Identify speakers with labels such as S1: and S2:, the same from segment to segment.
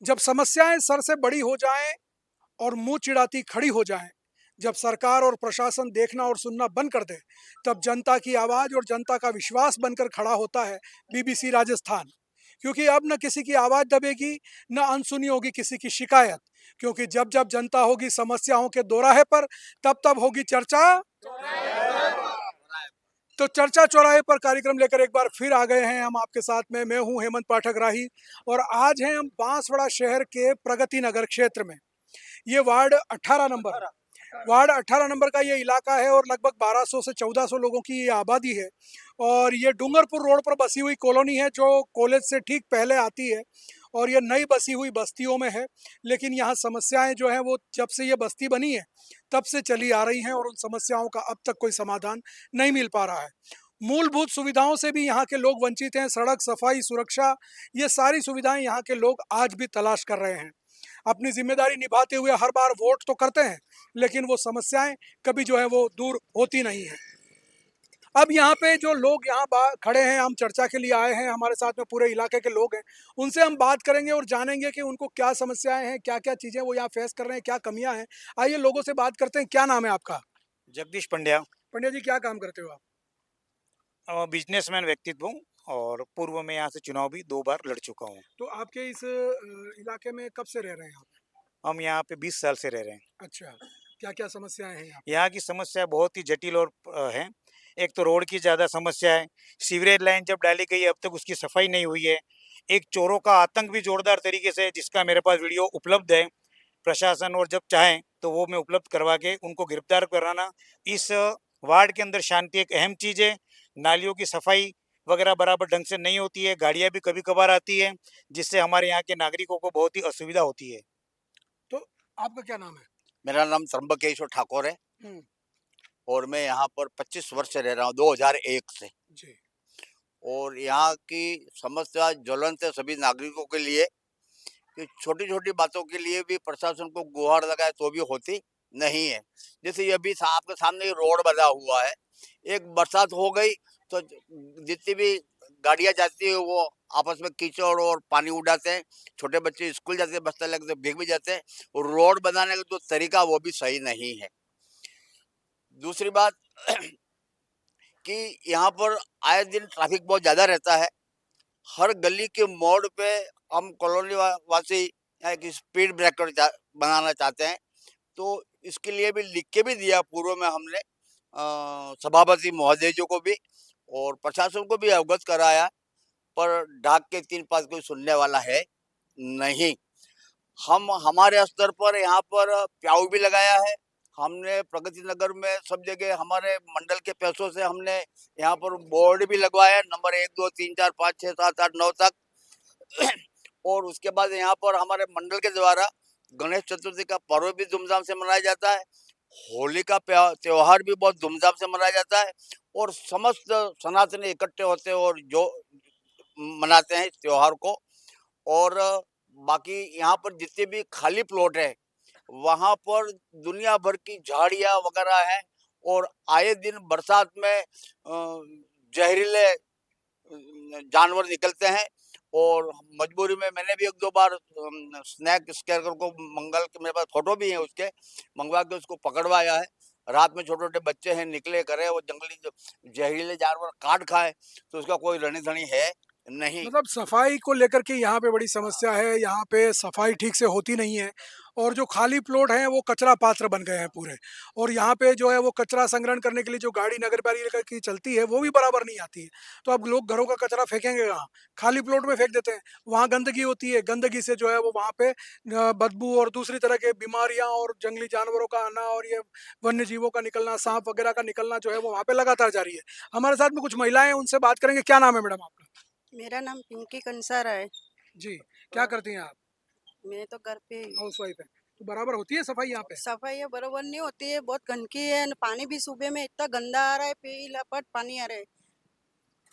S1: जब समस्याएं सर से बड़ी हो जाएं और मुंह चिढ़ाती खड़ी हो जाएं, जब सरकार और प्रशासन देखना और सुनना बंद कर दे, तब जनता की आवाज और जनता का विश्वास बनकर खड़ा होता है बीबीसी राजस्थान। क्योंकि अब न किसी की आवाज दबेगी, न अनसुनी होगी किसी की शिकायत। क्योंकि जब जब जनता होगी समस्याओं के दोराहे पर, तब तब होगी चर्चा। तो चर्चा चौराहे पर कार्यक्रम लेकर एक बार फिर आ गए हैं हम आपके साथ में। मैं हूं हेमंत पाठक राही और आज हैं हम बांसवाड़ा शहर के प्रगति नगर क्षेत्र में। ये वार्ड 18 नंबर, वार्ड 18 नंबर का ये इलाका है और लगभग 1200 से 1400 लोगों की ये आबादी है। और ये डूंगरपुर रोड पर बसी हुई कॉलोनी है जो कॉलेज से ठीक पहले आती है और ये नई बसी हुई बस्तियों में है। लेकिन यहाँ समस्याएं जो हैं वो जब से ये बस्ती बनी है तब से चली आ रही हैं और उन समस्याओं का अब तक कोई समाधान नहीं मिल पा रहा है। मूलभूत सुविधाओं से भी यहाँ के लोग वंचित हैं। सड़क, सफाई, सुरक्षा, ये सारी सुविधाएं यहाँ के लोग आज भी तलाश कर रहे हैं। अपनी जिम्मेदारी निभाते हुए हर बार वोट तो करते हैं, लेकिन वो समस्याएं कभी जो है वो दूर होती नहीं है। अब यहाँ पे जो लोग यहाँ खड़े हैं, हम चर्चा के लिए आए हैं, हमारे साथ में पूरे इलाके के लोग हैं। उनसे हम बात करेंगे और जानेंगे कि उनको क्या समस्याएं हैं, क्या क्या चीजें वो यहाँ फेस कर रहे हैं, क्या कमियां हैं। आइए लोगों से बात करते हैं। क्या नाम है आपका?
S2: जगदीश पंड्या।
S1: पंड्या जी, क्या काम करते हो आप?
S2: बिजनेसमैन व्यक्तित्व हूँ और पूर्व में यहाँ से चुनाव भी 2 बार लड़ चुका हूँ।
S1: तो आपके इस इलाके में कब से रह रहे हैं आप?
S2: हम यहाँ पे 20 साल से रह रहे हैं।
S1: अच्छा, क्या क्या समस्याएं हैं यहाँ?
S2: यहाँ की समस्या बहुत ही जटिल और है। एक तो रोड की ज़्यादा समस्या है। सीवरेज लाइन जब डाली गई है अब तक उसकी सफाई नहीं हुई है। एक चोरों का आतंक भी जोरदार तरीके से है, जिसका मेरे पास वीडियो उपलब्ध है। प्रशासन और जब चाहें तो वो मैं उपलब्ध करवा के उनको गिरफ्तार कराना। इस वार्ड के अंदर शांति एक अहम चीज़ है। नालियों की सफाई वगैरह बराबर ढंग से नहीं होती है। गाड़ियाँ भी कभी-कभार आती है, जिससे हमारे यहाँ के नागरिकों को बहुत ही असुविधा होती है।
S1: तो आपका क्या नाम है?
S3: मेरा नाम त्र्यंबकेश्वर ठाकुर है
S1: हम्म।
S3: और मैं यहाँ पर 25 वर्ष से रह रहा हूँ, 2001 से।
S1: जी।
S3: और यहाँ की समस्या ज्वलंत है सभी नागरिकों के लिए कि छोटी छोटी बातों के लिए भी प्रशासन को गुहार लगाए तो भी होती नहीं है। जैसे ये भी आपके सामने ही रोड बना हुआ है, एक बरसात हो गई तो जितनी भी गाड़ियां जाती है वो आपस में कीचड़ और पानी उड़ाते हैं। छोटे बच्चे स्कूल जाते हैं, बस्ता लगते भीग भी जाते हैं। और रोड बनाने का जो तरीका वो भी सही नहीं है। दूसरी बात कि यहाँ पर आए दिन ट्रैफिक बहुत ज्यादा रहता है। हर गली के मोड़ पे हम कॉलोनी वासी एक स्पीड ब्रेकर बनाना चाहते हैं। तो इसके लिए भी लिख के भी दिया पूर्व में हमने सभापति महोदय जी को भी और प्रशासन को भी अवगत कराया, पर डाक के 3 पास कोई सुनने वाला है नहीं। हम हमारे स्तर पर यहाँ पर प्याऊ भी लगाया है। हमने प्रगति नगर में सब जगह हमारे मंडल के पैसों से हमने यहाँ पर बोर्ड भी लगवाया है, नंबर 1 2 3 4 5 6 7 8 9 तक। और उसके बाद यहाँ पर हमारे मंडल के द्वारा गणेश चतुर्थी का पर्व भी धूमधाम से मनाया जाता है। होली का त्योहार भी बहुत धूमधाम से मनाया जाता है। और समस्त सनातनी इकट्ठे होते हैं और जो मनाते हैं इस त्योहार को। और बाकी यहाँ पर जितने भी खाली प्लॉट है वहां पर दुनिया भर की झाड़ियां वगैरह है। और आए दिन बरसात में जहरीले जानवर निकलते हैं। और मजबूरी में मैंने भी 1 2 बार स्नैक स्कैनर को मंगल के, मेरे पास फोटो भी है उसके, मंगवा के उसको पकड़वाया है। रात में छोटे छोटे बच्चे हैं निकले करे वो जंगली जहरीले जानवर काट खाए, तो उसका कोई रणी धनी है नहीं।
S1: मतलब सफाई को लेकर के यहाँ पे बड़ी समस्या है। यहाँ पे सफाई ठीक से होती नहीं है और जो खाली प्लॉट हैं वो कचरा पात्र बन गए हैं पूरे। और यहाँ पे जो है वो कचरा संग्रहण करने के लिए जो गाड़ी नगर पालिका की चलती है वो भी बराबर नहीं आती है। तो अब लोग घरों का कचरा फेंकेंगे कहाँ? खाली प्लॉट में फेंक देते हैं। वहाँ गंदगी होती है, गंदगी से जो है वो वहाँ पे बदबू और दूसरी तरह के बीमारियां और जंगली जानवरों का आना और ये वन्य जीवों का निकलना, सांप वगैरह का निकलना जो है वो वहाँ पे लगातार जारी है। हमारे साथ में कुछ महिलाएं हैं, उनसे बात करेंगे। क्या नाम है मैडम आपका?
S4: मेरा नाम पिंकी कंसारा है।
S1: जी। क्या करती हैं आप?
S4: मैं तो घर पे ही
S1: हाउस वाइफ है। तो बराबर होती है सफाई यहाँ पे?
S4: सफाई बरोबर नहीं होती है, बहुत गंदगी है। न पानी भी सुबह में इतना गंदा आ रहा है, पीला पट पानी आ रहा है।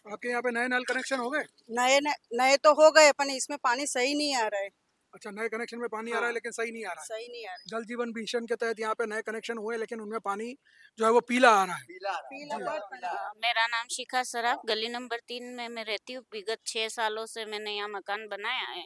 S1: आपके यहाँ पे नए नल कनेक्शन हो गए?
S4: नए नए नए तो हो गए पर इसमें पानी सही नहीं आ रहा है।
S1: अच्छा, नए कनेक्शन में पानी आ रहा है
S4: हाँ,
S1: लेकिन सही नहीं आ रहा है।
S4: सही नहीं आ रहा
S1: जल जीवन मिशन के तहत यहाँ पे नए कनेक्शन हुए लेकिन उनमें पानी जो है वो पीला आ रहा है।
S4: है। पीला पट पानी।
S5: मेरा नाम शिखा सराफ, गली नंबर 3 में मैं रहती हूँ। विगत 6 सालों से मैंने यहाँ मकान बनाया है।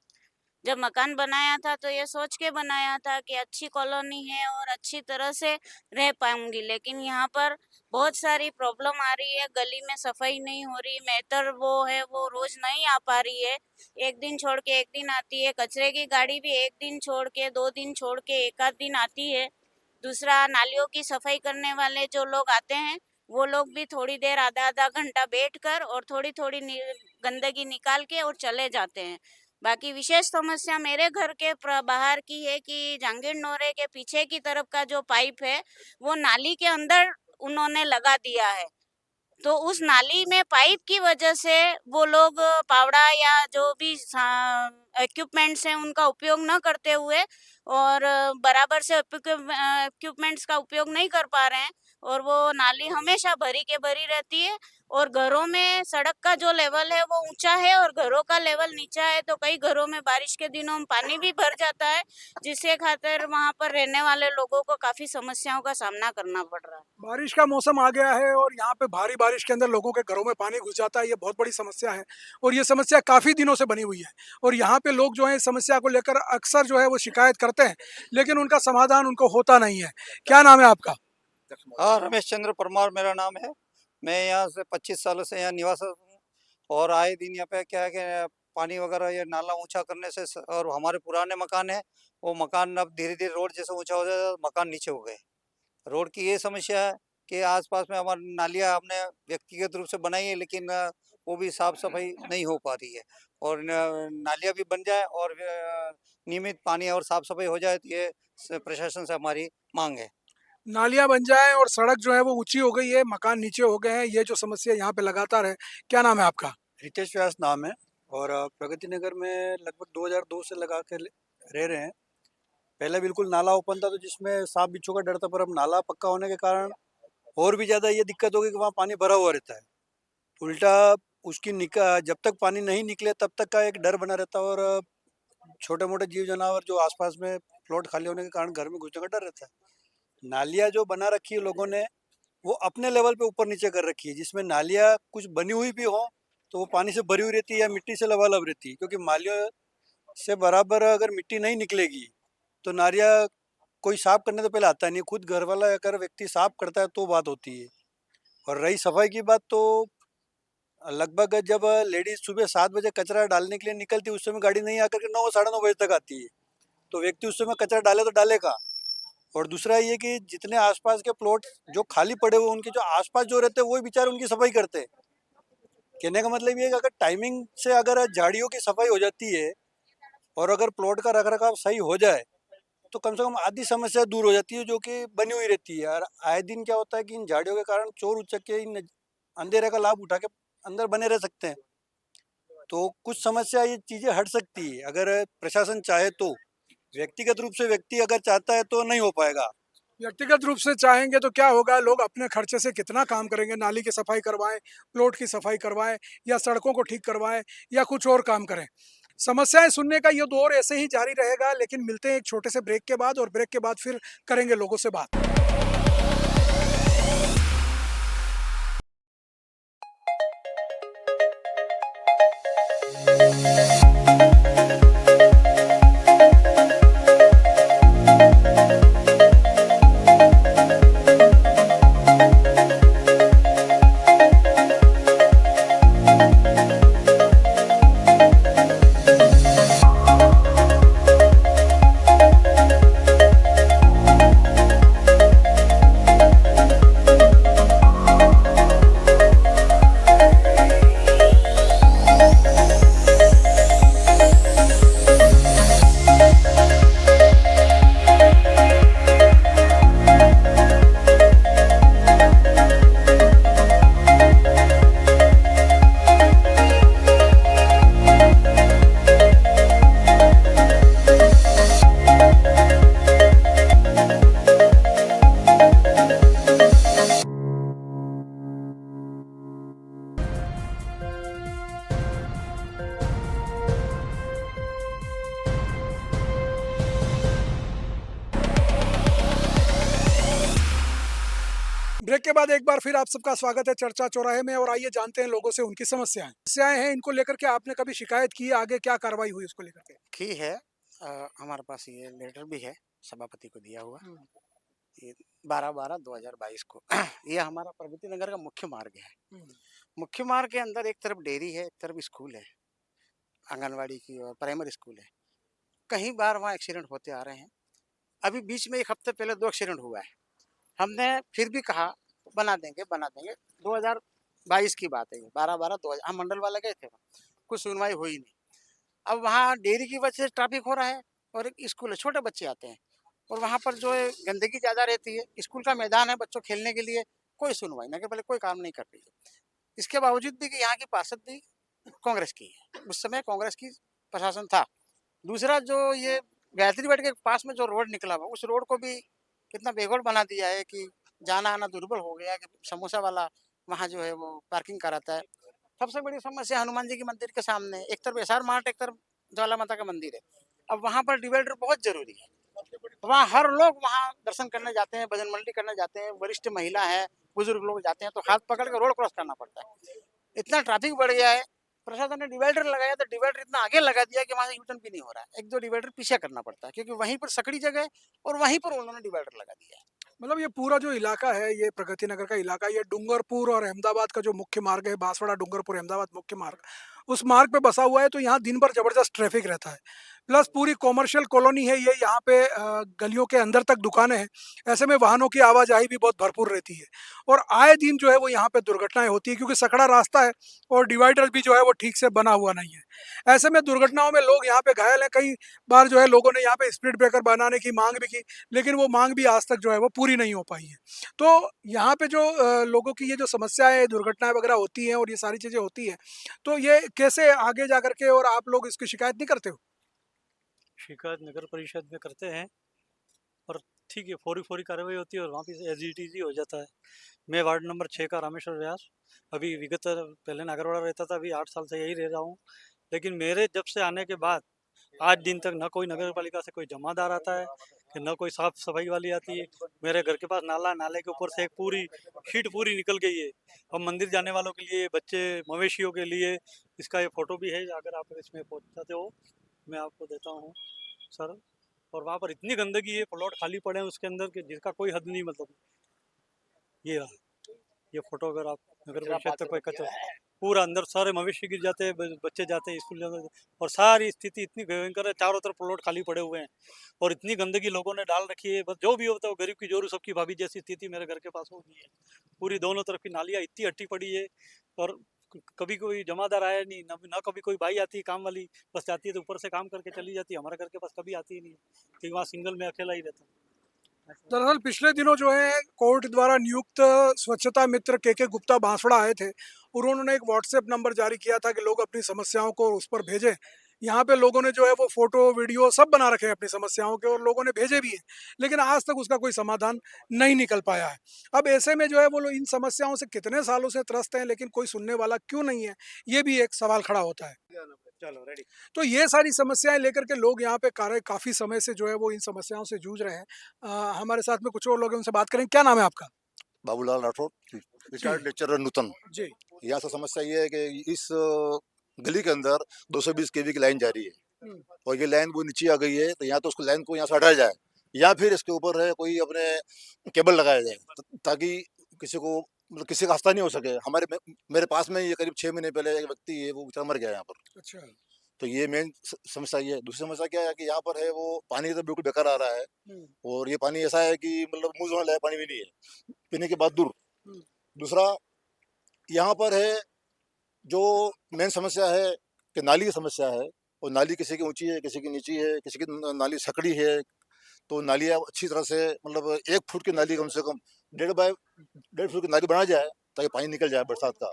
S5: जब मकान बनाया था तो ये सोच के बनाया था कि अच्छी कॉलोनी है और अच्छी तरह से रह पाऊंगी, लेकिन यहाँ पर बहुत सारी प्रॉब्लम आ रही है। गली में सफाई नहीं हो रही, मेहतर वो है वो रोज नहीं आ पा रही है, एक दिन छोड़ के एक दिन आती है। कचरे की गाड़ी भी एक दिन छोड़ के 2 दिन छोड़ के एक आध दिन आती है। दूसरा, नालियों की सफाई करने वाले जो लोग आते हैं वो लोग भी थोड़ी देर आधा आधा घंटा बैठकर और थोड़ी थोड़ी गंदगी निकाल के और चले जाते हैं। बाकी विशेष समस्या मेरे घर के बाहर की है कि जहांगीर नोरे के पीछे की तरफ का जो पाइप है वो नाली के अंदर उन्होंने लगा दिया है। तो उस नाली में पाइप की वजह से वो लोग पावड़ा या जो भी इक्विपमेंट्स हैं उनका उपयोग न करते हुए और बराबर से इक्विपमेंट्स का उपयोग नहीं कर पा रहे हैं, और वो नाली हमेशा भरी के भरी रहती है। और घरों में सड़क का जो लेवल है वो ऊंचा है और घरों का लेवल नीचा है, तो कई घरों में बारिश के दिनों में पानी भी भर जाता है, जिससे खातिर वहां पर रहने वाले लोगों को काफी समस्याओं का सामना करना पड़ रहा है।
S1: बारिश का मौसम आ गया है और यहाँ पे भारी बारिश के अंदर लोगों के घरों में पानी घुस जाता है, ये बहुत बड़ी समस्या है और ये समस्या काफ़ी दिनों से बनी हुई है। और यहाँ पे लोग जो है इस समस्या को लेकर अक्सर जो है वो शिकायत करते हैं, लेकिन उनका समाधान उनको होता नहीं है। क्या नाम है आपका?
S6: हाँ, रमेश चंद्र परमार मेरा नाम है। मैं यहाँ से 25 सालों से यहाँ निवास हूँ और आए दिन यहाँ पे क्या है कि पानी वगैरह ये नाला ऊंचा करने से और हमारे पुराने मकान है, वो मकान अब धीरे धीरे रोड जैसे ऊंचा हो जाए मकान नीचे हो गए। रोड की ये समस्या है कि आसपास में हमारी नालियाँ हमने व्यक्तिगत रूप से बनाई है, लेकिन वो भी साफ सफाई नहीं हो पा रही है। और नालियाँ भी बन जाए और नियमित पानी और साफ सफाई हो जाए, तो ये प्रशासन से हमारी मांग है।
S1: नालियाँ बन जाएं और सड़क जो है वो ऊंची हो गई है, मकान नीचे हो गए हैं, ये जो समस्या यहाँ पे लगातार है। क्या नाम है आपका?
S7: रितेश व्यास नाम है और प्रगति नगर में लगभग 2002 से लगा के रह रहे हैं। पहले बिल्कुल नाला ओपन था तो जिसमें सांप बिच्छू का डर था, पर अब नाला पक्का होने के कारण और भी ज़्यादा ये दिक्कत होगी कि वहाँ पानी भरा हुआ रहता है। उल्टा उसकी जब तक पानी नहीं निकले तब तक का एक डर बना रहता है और छोटे मोटे जीव जानवर जो आसपास में प्लॉट खाली होने के कारण घर में घुसने का डर रहता है। नालियाँ जो बना रखी है लोगों ने, वो अपने लेवल पे ऊपर नीचे कर रखी है, जिसमें नालियाँ कुछ बनी हुई भी हो तो वो पानी से भरी हुई रहती है या मिट्टी से लबालब रहती है, क्योंकि नालियों से बराबर अगर मिट्टी नहीं निकलेगी तो नालियाँ कोई साफ करने तो पहले आता नहीं, खुद घर वाला अगर व्यक्ति साफ करता है तो बात होती है। और रही सफाई की बात, तो लगभग जब लेडीज सुबह 7 बजे कचरा डालने के लिए निकलती है, उस समय गाड़ी नहीं आकर के 9 साढ़े 9 बजे तक आती है, तो व्यक्ति उस समय कचरा डाले तो डालेगा। और दूसरा ये कि जितने आसपास के प्लॉट जो खाली पड़े हुए उनके जो आसपास जो रहते हैं वही बेचारे उनकी सफाई करते हैं। कहने का मतलब ये है कि अगर टाइमिंग से अगर झाड़ियों की सफाई हो जाती है और अगर प्लॉट का रखरखाव सही हो जाए तो कम से कम आधी समस्या दूर हो जाती है जो कि बनी हुई रहती है। और आए दिन क्या होता है कि इन झाड़ियों के कारण चोर उचक के इन अंधेरे का लाभ उठा के अंदर बने रह सकते हैं। तो कुछ समस्या ये चीज़ें हट सकती है अगर प्रशासन चाहे तो। व्यक्तिगत रूप से व्यक्ति अगर चाहता है तो नहीं हो पाएगा।
S1: व्यक्तिगत रूप से चाहेंगे तो क्या होगा, लोग अपने खर्चे से कितना काम करेंगे, नाली की सफाई करवाएं, प्लॉट की सफाई करवाएं या सड़कों को ठीक करवाएं या कुछ और काम करें। समस्याएं सुनने का ये दौर ऐसे ही जारी रहेगा, लेकिन मिलते हैं एक छोटे से ब्रेक के बाद और ब्रेक के बाद फिर करेंगे लोगों से बात। ब्रेक के बाद एक बार फिर आप सबका स्वागत है चर्चा चौराहे में और आइए जानते हैं लोगों से उनकी समस्याएं हैं इनको लेकर के आपने कभी शिकायत की, आगे क्या कार्रवाई हुई उसको लेकर के?
S8: की है। हमारे पास ये लेटर भी है सभापति को दिया हुआ, ये 12/12/2022 को। ये हमारा प्रगति नगर का मुख्य मार्ग है। मुख्य मार्ग के अंदर एक तरफ डेयरी है, एक तरफ स्कूल है, आंगनवाड़ी की और प्राइमरी स्कूल है। कई बार वहाँ एक्सीडेंट होते आ रहे हैं। अभी बीच में 1 हफ्ते पहले 2 एक्सीडेंट हुआ है। हमने फिर भी कहा बना देंगे 2022 की बात है ये, 12/12/2000 हम मंडल वाले गए थे, कुछ सुनवाई हुई नहीं। अब वहाँ डेयरी की वजह से ट्रैफिक हो रहा है और एक स्कूल है, छोटे बच्चे आते हैं और वहाँ पर जो है गंदगी ज़्यादा रहती है। स्कूल का मैदान है बच्चों खेलने के लिए, कोई सुनवाई नगर पालिका कोई काम नहीं कर रही है। इसके बावजूद भी कि यहाँ की पार्षद भी कांग्रेस की है, उस समय कांग्रेस की प्रशासन था। दूसरा जो ये गायत्री वाड़ी के पास में जो रोड निकला हुआ, उस रोड को भी कितना बेघोड़ बना दिया है कि जाना आना दुर्बल हो गया कि समोसा वाला वहाँ जो है वो पार्किंग कराता है। सबसे बड़ी समस्या हनुमान जी के मंदिर के सामने, एक तरफ एसआर मार्ट, एक तरफ ज्वाला माता का मंदिर है। अब वहाँ पर डिवाइडर बहुत जरूरी है। वहाँ हर लोग वहाँ दर्शन करने जाते हैं, भजन मंडली करने जाते हैं, वरिष्ठ महिला है, बुजुर्ग लोग जाते हैं, तो हाथ पकड़ के रोड क्रॉस करना पड़ता है। इतना ट्रैफिक बढ़ गया है, प्रशासन ने डिवाइडर लगाया तो डिवाइडर इतना आगे लगा दिया कि वहाँ से यूटर्न भी नहीं हो रहा है। 1-2 डिवाइडर पीछे करना पड़ता है क्योंकि वहीं पर सकड़ी जगह है और वहीं पर उन्होंने डिवाइडर लगा दिया है।
S1: मतलब ये पूरा जो इलाका है, ये प्रगति नगर का इलाका, ये डूंगरपुर और अहमदाबाद का जो मुख्य मार्ग है, बांसवाड़ा डूंगरपुर अहमदाबाद मुख्य मार्ग, उस मार्ग पे बसा हुआ है, तो यहाँ दिन भर जबरदस्त ट्रैफिक रहता है। प्लस पूरी कॉमर्शियल कॉलोनी है ये, यहाँ पे गलियों के अंदर तक दुकानें हैं। ऐसे में वाहनों की आवाजाही भी बहुत भरपूर रहती है और आए दिन जो है वो यहाँ पे दुर्घटनाएं होती है क्योंकि सकड़ा रास्ता है और डिवाइडर भी जो है वो ठीक से बना हुआ नहीं है। ऐसे में दुर्घटनाओं में लोग यहाँ पे घायल हैं। कई बार जो है लोगों ने यहाँ पे स्पीड ब्रेकर बनाने की मांग भी की, लेकिन वो मांग भी आज तक जो है वो पूरी नहीं हो पाई है। तो यहाँ पे जो लोगों की ये जो समस्याएं, दुर्घटनाएं वगैरह होती हैं और ये सारी चीज़ें होती हैं, तो ये कैसे आगे जा करके, और आप लोग इसकी शिकायत नहीं करते हो?
S7: शिकायत नगर परिषद में करते हैं और ठीक है, फौरी कार्रवाई होती है और वहाँ पे एज इट इज ही हो जाता है। मैं वार्ड नंबर 6 का रामेश्वर व्यास, अभी विगत पहले नागरवाड़ा रहता था, अभी 8 साल से यही रह रहा हूँ। लेकिन मेरे जब से आने के बाद आज दिन तक न कोई नगर पालिका से कोई जमादार आता है कि न कोई साफ सफाई वाली आती है। मेरे घर के पास नाला, नाले के ऊपर से एक पूरी शीट पूरी निकल गई है। अब मंदिर जाने वालों के लिए, बच्चे मवेशियों के लिए, इसका ये फोटो भी है, अगर आप इसमें पहुँचाते हो मैं आपको देता हूँ सर। और वहाँ पर इतनी गंदगी है, प्लॉट खाली पड़े हैं उसके अंदर कि जिसका कोई हद नहीं। मतलब ये रहा, ये फोटो अगर आप नगर परिषद तक कोई कचरा, पूरा अंदर सारे मवेशी गिर जाते हैं, बच्चे जाते हैं स्कूल जाते हैं और सारी स्थिति इतनी भयंकर है। चारों तरफ प्लॉट खाली पड़े हुए हैं और इतनी गंदगी लोगों ने डाल रखी है। बस जो भी होता है वो गरीब की जोरू सबकी भाभी जैसी स्थिति मेरे घर के पास हो गई है। पूरी दोनों तरफ की नालियाँ इतनी हट्टी पड़ी है और कभी कोई जमादार आया नहीं, ना कभी कोई भाई आती है काम वाली, बस जाती है तो ऊपर से काम करके चली जाती है। हमारे घर के पास कभी आती ही नहीं, क्योंकि वहाँ सिंगल में अकेला ही रहता हूँ।
S1: दरअसल पिछले दिनों जो है कोर्ट द्वारा नियुक्त स्वच्छता मित्र के गुप्ता बांसवाड़ा आए थे और उन्होंने एक व्हाट्सएप नंबर जारी किया था कि लोग अपनी समस्याओं को उस पर भेजें। यहाँ पे लोगों ने जो है वो फोटो वीडियो सब बना रखे हैं अपनी समस्याओं के और लोगों ने भेजे भी हैं, लेकिन आज तक उसका कोई समाधान नहीं निकल पाया है। अब ऐसे में जो है वो लोग इन समस्याओं से कितने सालों से त्रस्त हैं, लेकिन कोई सुनने वाला क्यों नहीं है, ये भी एक सवाल खड़ा होता है।
S2: चलो रेडी।
S1: तो ये सारी समस्याएं लेकर के लोग यहाँ पे काफ़ी समय से जो है वो इन समस्याओं से जूझ रहे हैं। हमारे साथ में कुछ और लोग हैं, उनसे बात करें। क्या नाम है आपका?
S9: बाबूलाल राठौर, रिटायर्ड लेक्चरर नूतन।
S1: जी।
S9: यहाँ से समस्या ये है कि इस गली के अंदर 220 केवी की लाइन जा रही है और ये लाइन वो नीचे आ गई है, तो यहाँ तो उसको लाइन को यहाँ से हटाया जाए या फिर इसके ऊपर है कोई अपने केबल लगाया जाए ताकि किसी को मतलब किसी का रास्ता नहीं हो सके। मेरे पास में ये करीब 6 महीने पहले एक व्यक्ति है वो बेचारा मर गया यहाँ पर।
S1: अच्छा।
S9: तो ये मेन समस्या ये है। दूसरी समस्या क्या है कि यहाँ पर है वो पानी तो बिल्कुल बेकार आ रहा है और ये पानी ऐसा है कि मतलब मुंह धोने लायक पानी भी नहीं है, पीने के बाद दूर। दूसरा यहाँ पर है जो मेन समस्या है कि नाली की समस्या है और नाली किसी की ऊंची है, किसी की नीची है, किसी की नाली सकड़ी है। तो नालियाँ अच्छी तरह से मतलब 1 फुट की नाली कम से कम 1.5 फुट की नाली बनाया जाए ताकि पानी निकल जाए बरसात का।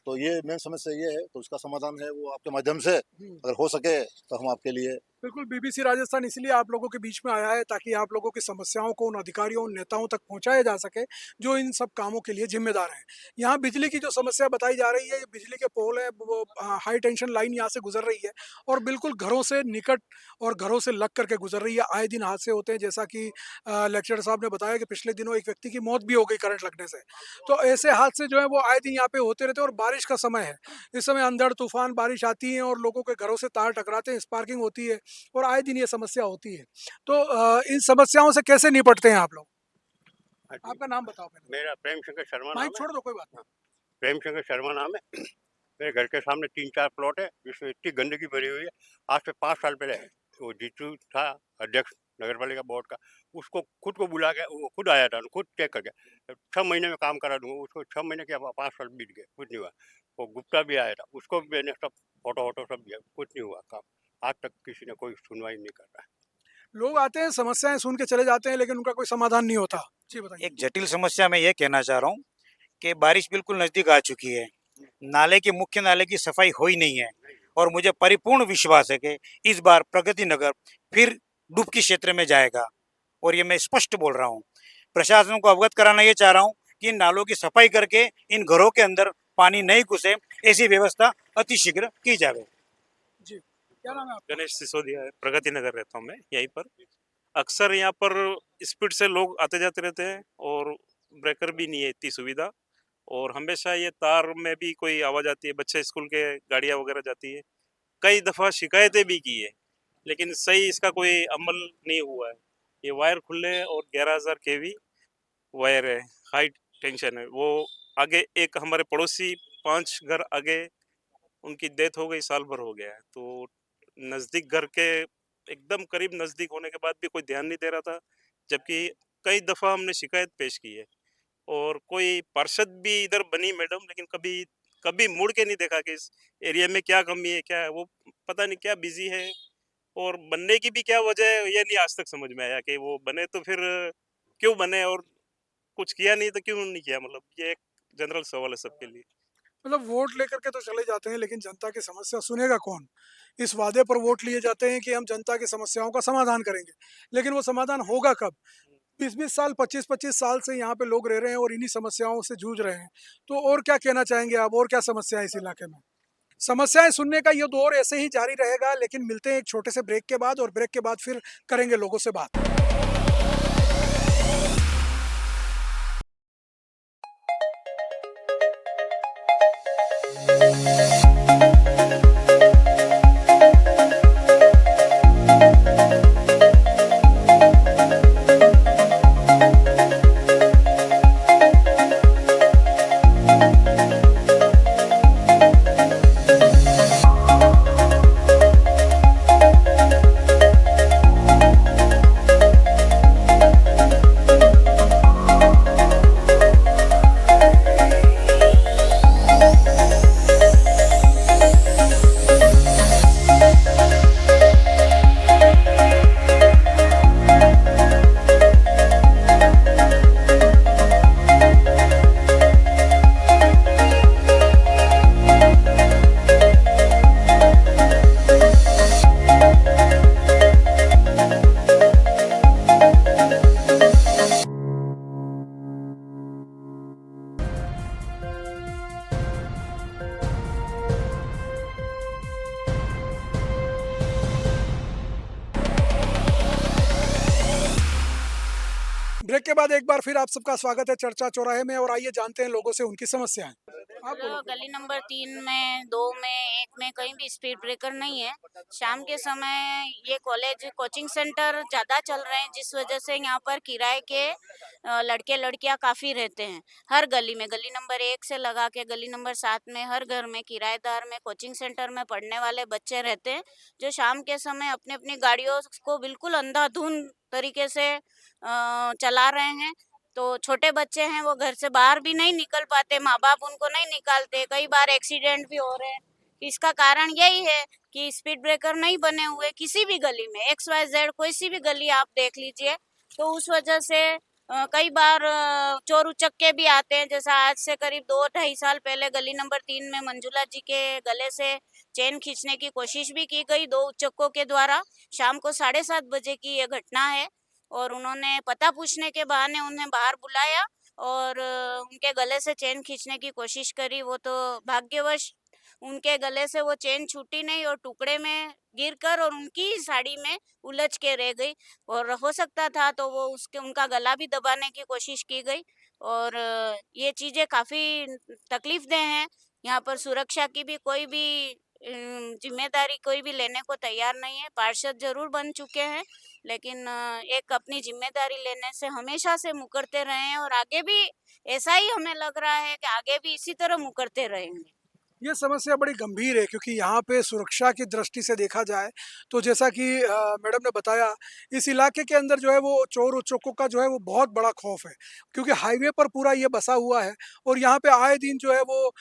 S9: तो ये मेन समस्या ये है, तो उसका समाधान है वो आपके माध्यम से अगर हो सके तो हम आपके लिए
S1: बिल्कुल, बीबीसी राजस्थान इसलिए आप लोगों के बीच में आया है ताकि आप लोगों की समस्याओं को उन अधिकारियों, उन नेताओं तक पहुँचाया जा सके, जो इन सब कामों के लिए ज़िम्मेदार हैं। यहाँ बिजली की जो समस्या बताई जा रही है, ये बिजली के पोल हैं, वो हाई टेंशन लाइन यहाँ से गुज़र रही है और बिल्कुल घरों से निकट और घरों से लग करके गुज़र रही है। आए दिन हादसे होते हैं, जैसा कि लेक्चरर साहब ने बताया कि पिछले दिनों एक व्यक्ति की मौत भी हो गई करंट लगने से। तो ऐसे हादसे जो हैं, वो आए दिन यहाँ पे होते रहते हैं और बारिश का समय है। इस समय अंधड़ तूफ़ान बारिश आती है और लोगों के घरों से तार टकराते हैं, स्पार्किंग होती है और आए दिन ये समस्या होती है। तो इन समस्याओं से कैसे निपटते हैं आप लोग? आपका नाम बताओ पहले।
S10: मेरा प्रेम शंकर शर्मा नाम
S1: माइक
S10: है।
S1: छोड़ दो, कोई बात नहीं।
S10: प्रेम शंकर शर्मा नाम है। मेरे घर के सामने 3-4 प्लॉट है जिसमें इतनी गंदगी भरी हुई है। आज से 5 साल पहले वो जीतू था अध्यक्ष नगर पालिका बोर्ड का, उसको खुद को बुला के वो खुद आया था, खुद चेक कर गया। 6 महीने में काम करा दूंगा, उसको 6 महीने क्या 5 साल बीत गए, कुछ नहीं हुआ। वो गुप्ता भी आया था, उसको भी मैंने सब फोटो वोटो सब दिया, कुछ नहीं हुआ काम। आज तक किसी ने कोई सुनवाई नहीं कर रहा है।
S1: लोग आते हैं, समस्याएं सुन के चले जाते हैं, लेकिन उनका कोई समाधान नहीं होता। जी बताइए।
S2: एक जटिल समस्या मैं ये कहना चाह रहा हूँ कि बारिश बिल्कुल नज़दीक आ चुकी है, नाले की मुख्य नाले की सफाई हो ही नहीं है और मुझे परिपूर्ण विश्वास है कि इस बार प्रगति नगर फिर डुबकी क्षेत्र में जाएगा और ये मैं स्पष्ट बोल रहा हूँ। प्रशासन को अवगत कराना ये चाह रहा हूँ कि इन नालों की सफाई करके इन घरों के अंदर पानी नहीं घुसे, ऐसी व्यवस्था अतिशीघ्र की जाए।
S1: जी, क्या नाम है आपका?
S11: गणेश सिसोदिया है, प्रगति नगर रहता हूँ मैं यहीं पर। अक्सर यहाँ पर स्पीड से लोग आते जाते रहते हैं और ब्रेकर भी नहीं है इतनी सुविधा, और हमेशा ये तार में भी कोई आवाज़ आती है, बच्चे स्कूल के गाड़ियाँ वगैरह जाती है। कई दफ़ा शिकायतें भी की है, लेकिन सही इसका कोई अमल नहीं हुआ है। ये वायर खुले हैं और 11,000 केवी वायर है, हाई टेंशन है। वो आगे एक हमारे पड़ोसी 5 घर आगे उनकी डेथ हो गई, साल भर हो गया है। तो नज़दीक घर के एकदम करीब नज़दीक होने के बाद भी कोई ध्यान नहीं दे रहा था, जबकि कई दफ़ा हमने शिकायत पेश की है और कोई पार्षद भी इधर बनी मैडम, लेकिन कभी कभी मुड़ के नहीं देखा कि इस एरिया में क्या कमी है, क्या है। वो पता नहीं क्या बिजी है और बनने की भी क्या वजह है, ये नहीं आज तक समझ में आया कि वो बने तो फिर क्यों बने, और कुछ किया नहीं तो क्यों नहीं किया। मतलब ये एक जनरल सवाल है सबके लिए।
S1: मतलब वोट लेकर के तो चले जाते हैं, लेकिन जनता की समस्या सुनेगा कौन? इस वादे पर वोट लिए जाते हैं कि हम जनता की समस्याओं का समाधान करेंगे, लेकिन वो समाधान होगा कब? 20-20 साल, 25-25 साल से यहाँ पे लोग रह रहे हैं और इन्हीं समस्याओं से जूझ रहे हैं। तो और क्या कहना चाहेंगे आप? और क्या समस्या है इस इलाके में? समस्याएं सुनने का ये दौर ऐसे ही जारी रहेगा, लेकिन मिलते हैं एक छोटे से ब्रेक के बाद और ब्रेक के बाद फिर करेंगे लोगों से बात। ब्रेक के बाद एक बार फिर आप सबका स्वागत है चर्चा चौराहे में और आइए जानते हैं लोगों से उनकी समस्याएं। आप
S5: तो
S1: बोलो।
S5: गली नंबर 3 में, 2 में, 1 में कहीं भी स्पीड ब्रेकर नहीं है। शाम के समय ये कॉलेज कोचिंग सेंटर ज़्यादा चल रहे हैं, जिस वजह से यहाँ पर किराए के लड़के लड़कियाँ काफ़ी रहते हैं। हर गली में, गली नंबर 1 से लगा के गली नंबर 7 में हर घर में किराएदार में कोचिंग सेंटर में पढ़ने वाले बच्चे रहते हैं, जो शाम के समय अपनी अपनी गाड़ियों को बिल्कुल अंधाधुंध तरीके से चला रहे हैं। तो छोटे बच्चे हैं, वो घर से बाहर भी नहीं निकल पाते, माँ-बाप उनको नहीं निकालते, कई बार एक्सीडेंट भी हो रहे हैं। इसका कारण यही है कि स्पीड ब्रेकर नहीं बने हुए किसी भी गली में, XYZ कोई सी भी गली आप देख लीजिए, तो उस वजह से कई बार चोर उचक्के भी आते हैं। जैसा आज से करीब 2-2.5 साल पहले गली नंबर 3 में मंजुला जी के गले से चेन खींचने की कोशिश भी की गई 2 उचक्कों के द्वारा। शाम को 7:30 बजे की ये घटना है और उन्होंने पता पूछने के बहाने उन्हें बाहर बुलाया और उनके गले से चेन खींचने की कोशिश करी। वो तो भाग्यवश उनके गले से वो चेन छूटी नहीं और टुकड़े में गिरकर और उनकी ही साड़ी में उलझ के रह गई और हो सकता था तो वो उसके उनका गला भी दबाने की कोशिश की गई और ये चीज़ें काफ़ी तकलीफ़देह हैं। यहाँ पर सुरक्षा की भी कोई भी ज़िम्मेदारी कोई भी लेने को तैयार नहीं है। पार्षद ज़रूर बन चुके हैं, लेकिन एक अपनी ज़िम्मेदारी लेने से हमेशा से मुकरते रहे हैं और आगे भी ऐसा ही हमें लग रहा है कि आगे भी इसी तरह मुकरते रहेंगे।
S1: ये समस्या बड़ी गंभीर है क्योंकि यहाँ पे सुरक्षा की दृष्टि से देखा जाए तो जैसा कि मैडम ने बताया, इस इलाके के अंदर जो है वो चोर उचक्कों का जो है वो बहुत बड़ा खौफ है क्योंकि हाईवे पर पूरा ये बसा हुआ है और यहाँ पे आए दिन जो है वो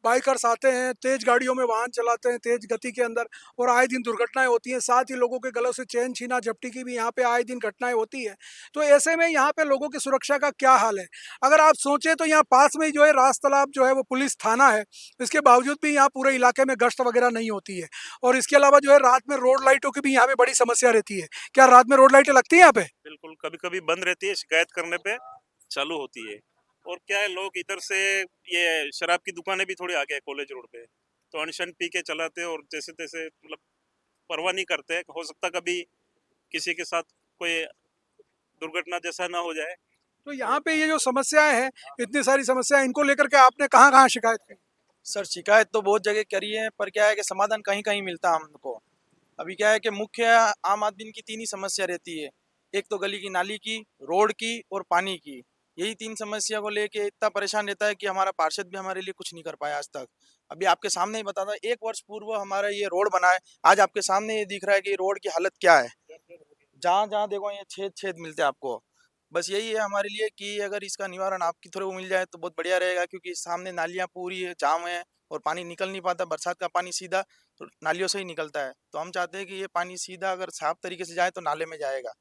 S1: बाइकर्स आते हैं, तेज गाड़ियों में वाहन चलाते हैं तेज गति के अंदर और आए दिन दुर्घटनाएं होती हैं। साथ ही लोगों के गलों से चेन छीना झपटी की भी यहाँ पे आए दिन घटनाएं होती है। तो ऐसे में यहाँ पे लोगों की सुरक्षा का क्या हाल है? अगर आप सोचें तो यहाँ पास में ही जो है रास तालाब जो है वो पुलिस थाना है, इसके बावजूद भी यहाँ पूरे इलाके में गश्त वगैरह नहीं होती है और इसके अलावा जो है रात में रोड लाइटों की भी यहाँ पे बड़ी समस्या रहती है। क्या रात में रोड लाइटें लगती हैं यहाँ पे?
S11: बिल्कुल, कभी-कभी बंद रहती है, शिकायत करने पे चालू होती है। और क्या है, लोग इधर से ये शराब की दुकानें भी थोड़ी आगे है कॉलेज रोड पे, तो अनशन पी के चलाते हैं और जैसे-तैसे मतलब परवाह नहीं करते हैं। हो सकता कभी किसी के साथ कोई दुर्घटना जैसा ना हो जाए।
S1: तो यहाँ पे ये जो समस्याएं हैं, इतनी सारी समस्याएं, इनको लेकर के आपने कहाँ-कहाँ शिकायत की?
S12: सर शिकायत तो बहुत जगह करी है पर क्या है कि समाधान कहीं कहीं मिलता है हमको। अभी क्या है कि मुख्य आम आदमी की 3 ही समस्या रहती है, एक तो गली की नाली की, रोड की और पानी की। यही 3 समस्या को लेके इतना परेशान रहता है कि हमारा पार्षद भी हमारे लिए कुछ नहीं कर पाया आज तक। अभी आपके सामने ही बता था 1 वर्ष पूर्व हमारा ये रोड बना है, आज आपके सामने ये दिख रहा है कि रोड की हालत क्या है। जहाँ जहाँ देखो ये छेद मिलते हैं आपको। बस यही है हमारे लिए कि अगर इसका निवारण आपकी थ्रू मिल जाए तो बहुत बढ़िया रहेगा, क्योंकि सामने नालियाँ पूरी जाम है और पानी निकल नहीं पाता। बरसात का पानी सीधा तो नालियों से ही निकलता है, तो हम चाहते हैं कि ये पानी सीधा अगर साफ तरीके से जाए तो नाले में जाएगा।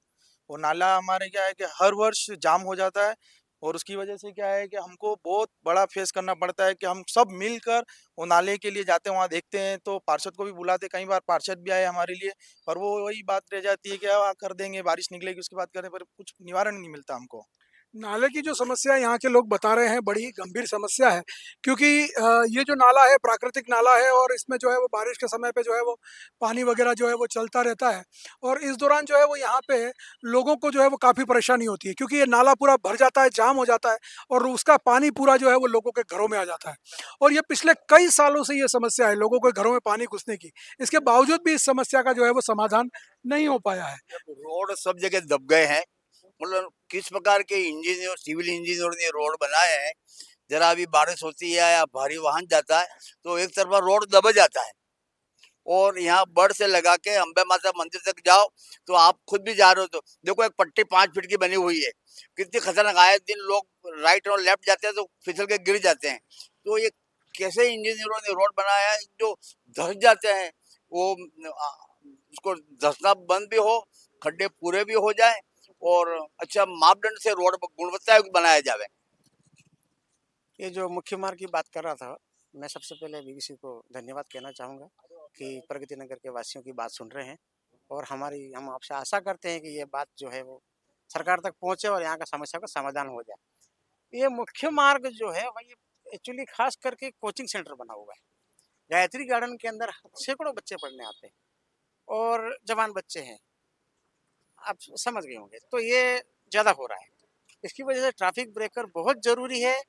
S12: और नाला हमारे क्या है कि हर वर्ष जाम हो जाता है और उसकी वजह से क्या है कि हमको बहुत बड़ा फेस करना पड़ता है कि हम सब मिलकर वो नाले के लिए जाते हैं, वहाँ देखते हैं तो पार्षद को भी बुलाते, कई बार पार्षद भी आए हमारे लिए, पर वो वही बात रह जाती है कि कर देंगे, बारिश निकलेगी उसके बाद करें, पर कुछ निवारण नहीं मिलता हमको।
S1: नाले की जो समस्या यहाँ के लोग बता रहे हैं बड़ी गंभीर समस्या है क्योंकि ये जो नाला है प्राकृतिक नाला है और इसमें जो है वो बारिश के समय पे जो है वो पानी वगैरह जो है वो चलता रहता है और इस दौरान जो है वो यहाँ पे लोगों को जो है वो काफ़ी परेशानी होती है क्योंकि ये नाला पूरा भर जाता है, जाम हो जाता है और उसका पानी पूरा जो है वो लोगों के घरों में आ जाता है और ये पिछले कई सालों से ये समस्या है लोगों के घरों में पानी घुसने की। इसके बावजूद भी इस समस्या का जो है वो समाधान नहीं हो पाया है।
S3: रोड सब जगह दब गए हैं, मतलब किस प्रकार के इंजीनियर सिविल इंजीनियर ने रोड बनाए हैं। जरा अभी बारिश होती है या भारी वाहन जाता है तो एक तरफा रोड दब जाता है और यहाँ बड़ से लगा के अंबे माता मंदिर तक जाओ तो आप खुद भी जा रहे हो तो देखो एक पट्टी 5 फीट की बनी हुई है, कितनी खतरनाक। आए दिन लोग राइट और लेफ्ट जाते हैं तो फिसल के गिर जाते हैं। तो ये कैसे इंजीनियरों ने रोड बनाया है जो धस जाते हैं, वो उसको धसना बंद भी हो, खड्डे पूरे भी हो जाए और अच्छा मापदंड से रोड गुणवत्ता बनाया जाए।
S8: ये जो मुख्य मार्ग की बात कर रहा था, मैं सबसे पहले बीबीसी को धन्यवाद कहना चाहूँगा कि प्रगति नगर के वासियों की बात सुन रहे हैं और हम आपसे आशा करते हैं कि ये बात जो है वो सरकार तक पहुँचे और यहाँ का समस्या का समाधान हो जाए। ये मुख्य मार्ग जो है वही एक्चुअली खास करके कोचिंग सेंटर बना हुआ है। गायत्री गार्डन के अंदर सैकड़ों बच्चे पढ़ने आते हैं और जवान बच्चे हैं, आप समझ गए होंगे। तो ये ज़्यादा हो रहा है, इसकी वजह से ट्रैफिक ब्रेकर बहुत ज़रूरी है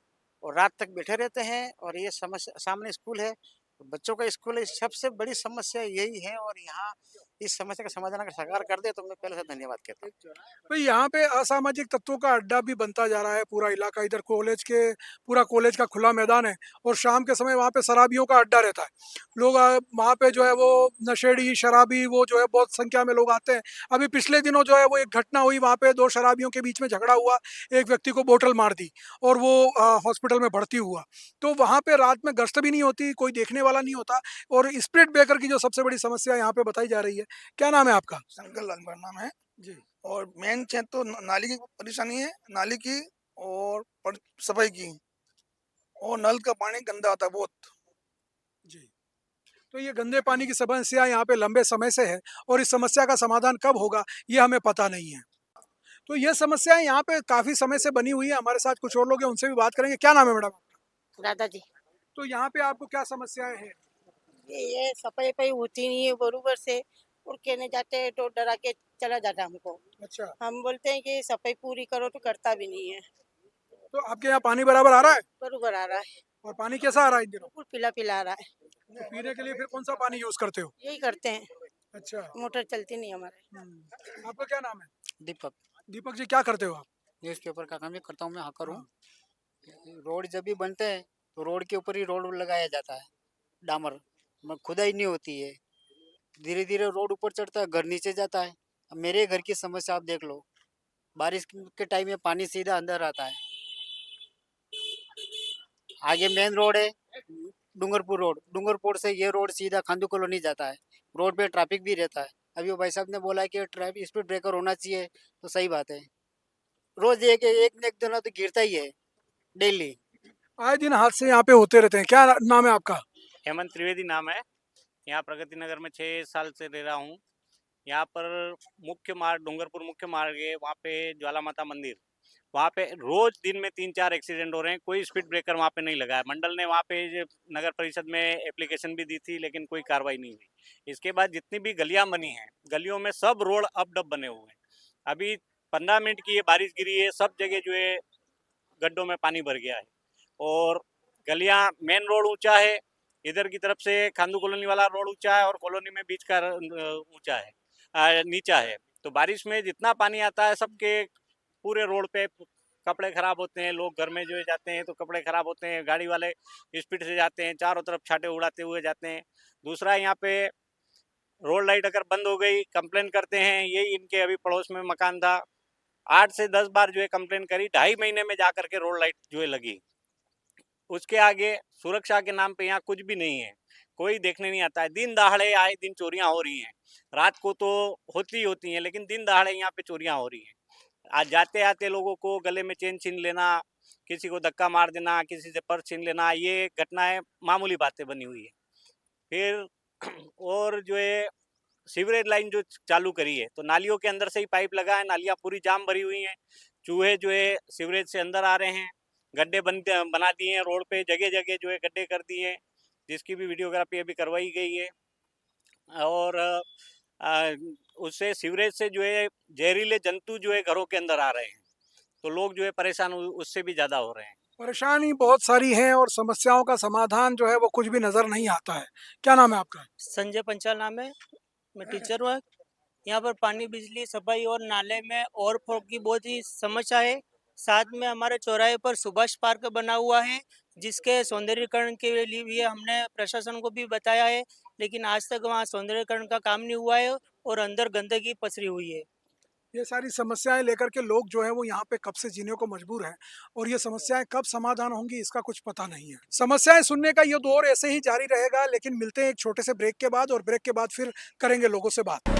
S8: और रात तक बैठे रहते हैं और ये समस्या, सामने स्कूल है, बच्चों का स्कूल है, सबसे बड़ी समस्या यही है और यहाँ इस समस्या का समाधान अगर सरकार कर दे तो मैं पहले से धन्यवाद कहता हूँ।
S1: तो यहाँ पे असामाजिक तत्वों का अड्डा भी बनता जा रहा है पूरा इलाका। इधर कॉलेज के पूरा कॉलेज का खुला मैदान है और शाम के समय वहाँ पे शराबियों का अड्डा रहता है। लोग वहाँ पे जो है वो नशेड़ी शराबी वो जो है बहुत संख्या में लोग आते हैं। अभी पिछले दिनों जो है वो एक घटना हुई, वहाँ पे 2 शराबियों के बीच में झगड़ा हुआ, एक व्यक्ति को बोतल मार दी और वो हॉस्पिटल में भर्ती हुआ। तो वहाँ पे रात में गश्त भी नहीं होती, कोई देखने वाला नहीं होता और स्पीड ब्रेकर की जो सबसे बड़ी समस्या यहाँ पे बताई जा रही है। क्या नाम है आपका?
S13: शंकर लाल मेरा नाम है
S1: जी।
S12: और मेन चीज तो नाली की परेशानी है, नाली की और सफाई की, और नल का पानी गंदा आता है बहुत।
S1: जी, तो ये गंदे पानी की समस्या यहाँ पे लंबे समय से है और इस समस्या का समाधान कब होगा ये हमें पता नहीं है। तो ये समस्या यहाँ पे काफी समय से बनी हुई है। हमारे साथ कुछ और लोग हैं, उनसे भी बात करेंगे। क्या नाम है मैडम?
S13: दादाजी,
S1: तो यहाँ पे आपको क्या समस्याएं हैं?
S13: ये सफाई वफाई होती नहीं है बरोबर से, और कहने जाते हैं तो डरा के चला जाता है हमको।
S1: अच्छा,
S13: हम बोलते हैं कि सफाई पूरी करो तो करता भी नहीं है।
S1: तो आपके यहाँ पानी बराबर आ रहा है?
S13: बरोबर आ रहा है,
S1: और पानी कैसा आ रहा है इन दिनों?
S13: बिल्कुल पिला पिला आ रहा है।
S1: तो पीने के लिए फिर कौन सा पानी यूज करते हो?
S13: यही करते हैं,
S1: अच्छा,
S13: मोटर चलती नहीं हमारे।
S1: आपका क्या नाम है?
S8: दीपक,
S1: दीपक जी, क्या करते हो आप?
S8: न्यूज़पेपर का काम भी करता हूँ मैं, हाकर हूँ। रोड जब भी बनते हैं तो रोड के ऊपर ही रोड लगाया जाता है, डामर खुदाई नहीं होती है। धीरे धीरे रोड ऊपर चढ़ता है, घर नीचे जाता है। अब मेरे घर की समस्या आप देख लो, बारिश के टाइम में पानी सीधा अंदर आता है। आगे मेन रोड है डूंगरपुर से ये रोड सीधा खांदू कॉलोनी जाता है। रोड पे ट्रैफिक भी रहता है। अभी वो भाई साहब ने बोला कि ट्रैफिक स्पीड ब्रेकर होना चाहिए, तो सही बात है। रोज एक न एक दिन तो गिरता ही है डेली।
S1: आए दिन हादसे यहाँ पे होते रहते हैं। क्या नाम है आपका?
S14: हेमंत त्रिवेदी नाम है। यहाँ प्रगति नगर में 6 साल से रह रहा हूँ। यहाँ पर मुख्य मार्ग डूंगरपुर मुख्य मार्ग है, वहाँ पे ज्वाला माता मंदिर, वहाँ पे रोज दिन में 3-4 एक्सीडेंट हो रहे हैं। कोई स्पीड ब्रेकर वहाँ पे नहीं लगा है। मंडल ने वहाँ पे नगर परिषद में एप्लीकेशन भी दी थी, लेकिन कोई कार्रवाई नहीं हुई। इसके बाद जितनी भी गलियाँ बनी हैं, गलियों में सब रोड अप डब बने हुए हैं। अभी 15 मिनट की ये बारिश गिरी है, सब जगह जो है गड्ढों में पानी भर गया है। और गलियाँ, मेन रोड ऊंचा है, इधर की तरफ से खांदू कॉलोनी वाला रोड ऊंचा है और कॉलोनी में बीच का ऊंचा है, नीचा है। तो बारिश में जितना पानी आता है सबके पूरे रोड पे कपड़े खराब होते हैं। लोग घर में जो जाते हैं तो कपड़े खराब होते हैं। गाड़ी वाले स्पीड से जाते हैं, चारों तरफ छाटे उड़ाते हुए जाते हैं। दूसरा, यहाँ पे रोड लाइट अगर बंद हो गई कंप्लेन करते हैं। यही इनके अभी पड़ोस में मकान था, 8 से 10 बार जो है कंप्लेन करी, 2.5 महीने में जा करके रोड लाइट जो है लगी। उसके आगे सुरक्षा के नाम पे यहाँ कुछ भी नहीं है, कोई देखने नहीं आता है। दिन दहाड़े आए दिन चोरियां हो रही हैं। रात को तो होती हैं, लेकिन दिन दहाड़े यहाँ पे चोरियां हो रही हैं। आज जाते आते लोगों को गले में चेन छीन लेना, किसी को धक्का मार देना, किसी से पर्स छीन लेना, ये घटनाएं मामूली बातें बनी हुई है। फिर और जो है सीवरेज लाइन जो चालू करी है, तो नालियों के अंदर से ही पाइप लगा है, नालियाँ पूरी जाम भरी हुई हैं। चूहे जो है सीवरेज से अंदर आ रहे हैं, गड्ढे बना दिए हैं रोड पे, जगह जगह जो है गड्ढे कर दिए हैं, जिसकी भी वीडियोग्राफी अभी करवाई गई है। और उससे सीवरेज से जो है जहरीले जंतु जो है घरों के अंदर आ रहे हैं, तो लोग जो है परेशान उससे भी ज़्यादा हो रहे हैं।
S1: परेशानी बहुत सारी है और समस्याओं का समाधान जो है वो कुछ भी नजर नहीं आता है। क्या नाम है आपका?
S15: संजय पंचाल नाम है, मैं टीचर हूँ। यहाँ पर पानी, बिजली, सफाई और नाले में ओवरफ्लो की बहुत ही समस्या है। साथ में हमारे चौराहे पर सुभाष पार्क बना हुआ है, जिसके सौंदर्यीकरण के लिए भी हमने प्रशासन को भी बताया है, लेकिन आज तक वहाँ सौंदर्यीकरण का काम नहीं हुआ है और अंदर गंदगी पसरी हुई है।
S1: ये सारी समस्याएं लेकर के लोग जो है वो यहाँ पे कब से जीने को मजबूर हैं और ये समस्याएं कब समाधान होंगी इसका कुछ पता नहीं है। समस्याएं सुनने का ये दौर ऐसे ही जारी रहेगा, लेकिन मिलते हैं एक छोटे से ब्रेक के बाद, और ब्रेक के बाद फिर करेंगे लोगों से बात।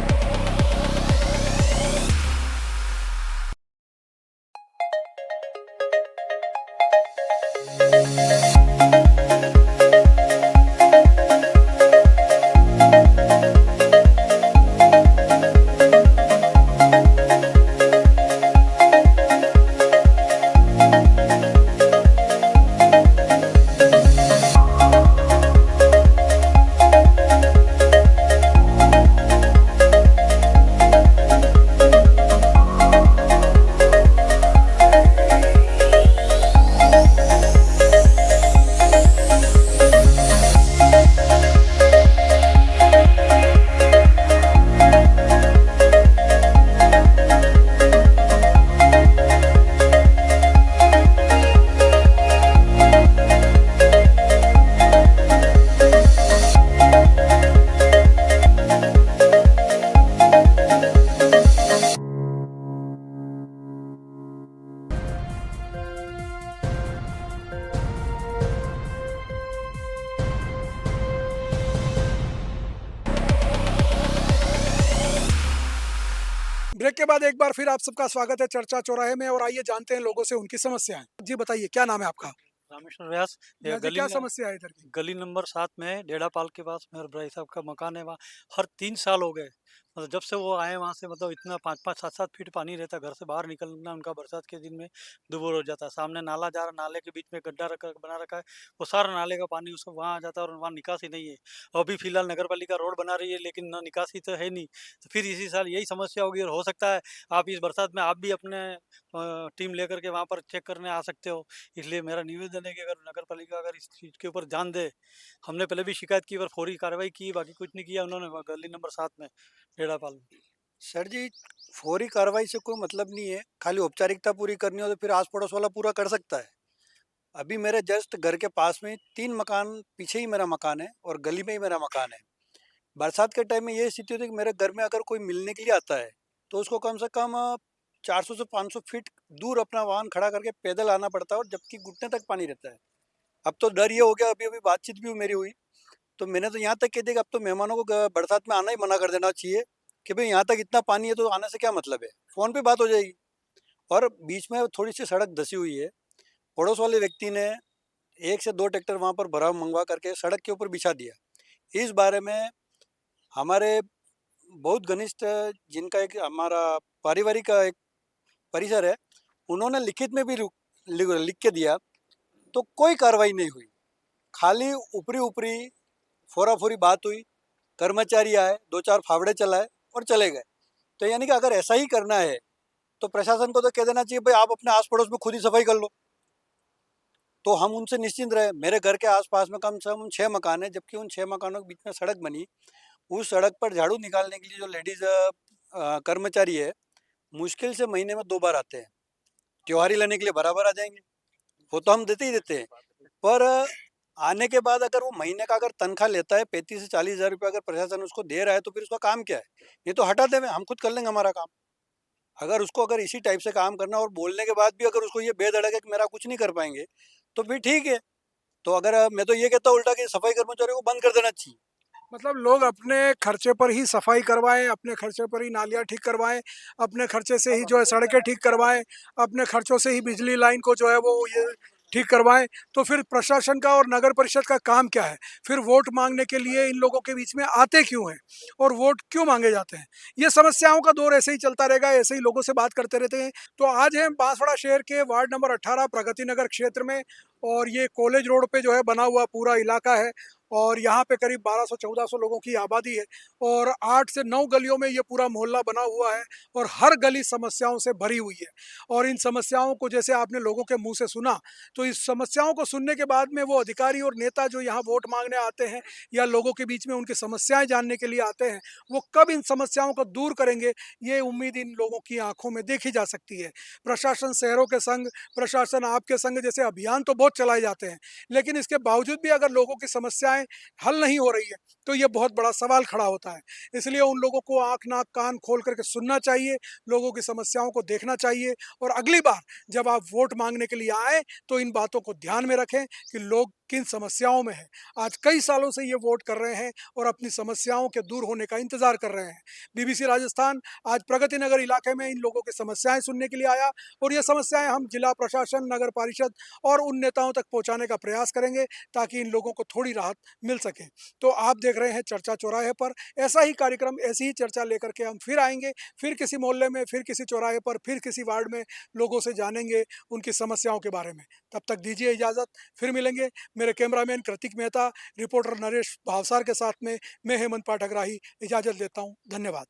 S1: ब्रेक के बाद एक बार फिर आप सबका स्वागत है चर्चा चौराहे में और आइए जानते हैं लोगों से उनकी समस्याएं। जी बताइए, क्या नाम है आपका?
S7: रामेश्वर व्यास। ये
S1: यहाँ से
S7: गली
S1: क्या समस्या है इधर की?
S7: गली नंबर 7 में डेढ़ापाल के पास मेरे भाई साहब का मकान है। वहाँ हर 3 साल हो गए, मतलब जब से वो आए वहाँ से, मतलब इतना 5-5 7-7 फीट पानी रहता है। घर से बाहर निकलना उनका बरसात के दिन में दुभर हो जाता है। सामने नाला जा रहा, नाले के बीच में गड्ढा बना रखा है, वो सारा नाले का पानी उसको वहाँ आ जाता है और वहाँ निकासी नहीं है। अभी फिलहाल नगर पालिका रोड बना रही है लेकिन ना निकासी तो है नहीं, तो फिर इसी साल यही समस्या होगी। और हो सकता है आप इस बरसात में आप भी अपने टीम लेकर के वहाँ पर चेक करने आ सकते हो। इसलिए मेरा निवेदन है कि अगर नगर पालिका अगर इस चीज़ के ऊपर ध्यान दे। हमने पहले भी शिकायत की पर फौरी कार्रवाई की, बाकी कुछ नहीं किया उन्होंने गली नंबर 7 में डेढ़ापाल में।
S6: सर जी, फौरी कार्रवाई से कोई मतलब नहीं है, खाली औपचारिकता पूरी करनी हो तो फिर आस पड़ोस वाला पूरा कर सकता है। अभी मेरे जस्ट घर के पास में 3 मकान पीछे ही मेरा मकान है और गली में ही मेरा मकान है। बरसात के टाइम में ये स्थिति होती है कि मेरे घर में अगर कोई मिलने के लिए आता है तो उसको कम से कम 400 से 500 फीट दूर अपना वाहन खड़ा करके पैदल आना पड़ता है, और जबकि घुटने तक पानी रहता है। अब तो डर ये हो गया, अभी अभी बातचीत भी मेरी हुई तो मैंने तो यहाँ तक कह दिया कि अब तो मेहमानों को बरसात में आना ही मना कर देना चाहिए कि भाई यहाँ तक इतना पानी है तो आने से क्या मतलब है, फ़ोन पे बात हो जाएगी। और बीच में थोड़ी सी सड़क धसी हुई है, पड़ोस वाले व्यक्ति ने 1 से 2 ट्रैक्टर वहाँ पर भराव मंगवा करके सड़क के ऊपर बिछा दिया। इस बारे में हमारे बहुत घनिष्ठ, जिनका एक हमारा पारिवारिक का एक परिसर है, उन्होंने लिखित में भी लिख के दिया तो कोई कार्रवाई नहीं हुई। खाली ऊपरी ऊपरी फोराफोरी बात हुई, कर्मचारी आए, 2-4 फावड़े चलाए और चले गए। तो यानी कि अगर ऐसा ही करना है तो प्रशासन को तो कह देना चाहिए भाई आप अपने आस पड़ोस में खुद ही सफाई कर लो, तो हम उनसे निश्चिंत रहे। मेरे घर के आसपास में कम से कम 6 मकान है, जबकि उन 6 मकानों के बीच में सड़क बनी। उस सड़क पर झाड़ू निकालने के लिए जो लेडीज कर्मचारी है, मुश्किल से महीने में 2 बार आते हैं। त्योहारी लेने के लिए बराबर आ जाएंगे, वो तो हम देते ही देते हैं, पर आने के बाद अगर वो महीने का अगर तनख्वाह लेता है 35 से 40 हज़ार रुपये, अगर प्रशासन उसको दे रहा है तो फिर उसका काम क्या है? ये तो हटा दें, हम खुद कर लेंगे हमारा काम। अगर उसको अगर इसी टाइप से काम करना और बोलने के बाद भी अगर उसको ये बेधड़क है कि मेरा कुछ नहीं कर पाएंगे, तो फिर ठीक है। तो अगर मैं तो ये कहता हूँ उल्टा कि सफाई कर्मचारियों को बंद कर देना चाहिए।
S1: मतलब लोग अपने खर्चे पर ही सफाई करवाएं, अपने खर्चे पर ही नालियाँ ठीक करवाएं, अपने खर्चे से ही जो है सड़कें ठीक करवाएं, अपने खर्चों से ही बिजली लाइन को जो है वो ये ठीक करवाएं, तो फिर प्रशासन का और नगर परिषद का काम क्या है? फिर वोट मांगने के लिए इन लोगों के बीच में आते क्यों हैं और वोट क्यों मांगे जाते हैं? ये समस्याओं का दौर ऐसे ही चलता रहेगा, ऐसे ही लोगों से बात करते रहते हैं। तो आज हम बांसवाड़ा शहर के वार्ड नंबर 18 प्रगति नगर क्षेत्र में, और ये कॉलेज रोड पे जो है बना हुआ पूरा इलाका है और यहाँ पे करीब 1200-1400 लोगों की आबादी है और 8 से 9 गलियों में ये पूरा मोहल्ला बना हुआ है और हर गली समस्याओं से भरी हुई है। और इन समस्याओं को जैसे आपने लोगों के मुंह से सुना, तो इस समस्याओं को सुनने के बाद में वो अधिकारी और नेता जो यहाँ वोट मांगने आते हैं या लोगों के बीच में उनकी समस्याएं जानने के लिए आते हैं, वो कब इन समस्याओं को दूर करेंगे, ये उम्मीद इन लोगों की आंखों में देखी जा सकती है। प्रशासन शहरों के संग, प्रशासन आपके संग जैसे अभियान तो बहुत चलाए जाते हैं, लेकिन इसके बावजूद भी अगर लोगों की समस्याएं हल नहीं हो रही है तो ये बहुत बड़ा सवाल खड़ा होता है। इसलिए उन लोगों को आंख नाक कान खोल करके सुनना चाहिए, लोगों की समस्याओं को देखना चाहिए और अगली बार जब आप वोट मांगने के लिए आए तो इन बातों को ध्यान में रखें कि लोग किन समस्याओं में हैं। आज कई सालों से ये वोट कर रहे हैं और अपनी समस्याओं के दूर होने का इंतजार कर रहे हैं। बीबीसी राजस्थान आज प्रगति नगर इलाके में इन लोगों की समस्याएं सुनने के लिए आया और ये समस्याएं हम जिला प्रशासन, नगर परिषद और उन नेताओं तक पहुंचाने का प्रयास करेंगे ताकि इन लोगों को थोड़ी राहत मिल सके। तो आप देख रहे हैं चर्चा चौराहे पर, ऐसा ही कार्यक्रम, ऐसी ही चर्चा लेकर के हम फिर आएंगे, फिर किसी मोहल्ले में, फिर किसी चौराहे पर, फिर किसी वार्ड में लोगों से जानेंगे उनकी समस्याओं के बारे में। तब तक दीजिए इजाज़त, फिर मिलेंगे। मेरे कैमरामैन कृतिक मेहता, रिपोर्टर नरेश भावसार के साथ में मैं हेमंत पाठक राही इजाज़त लेता हूँ। धन्यवाद।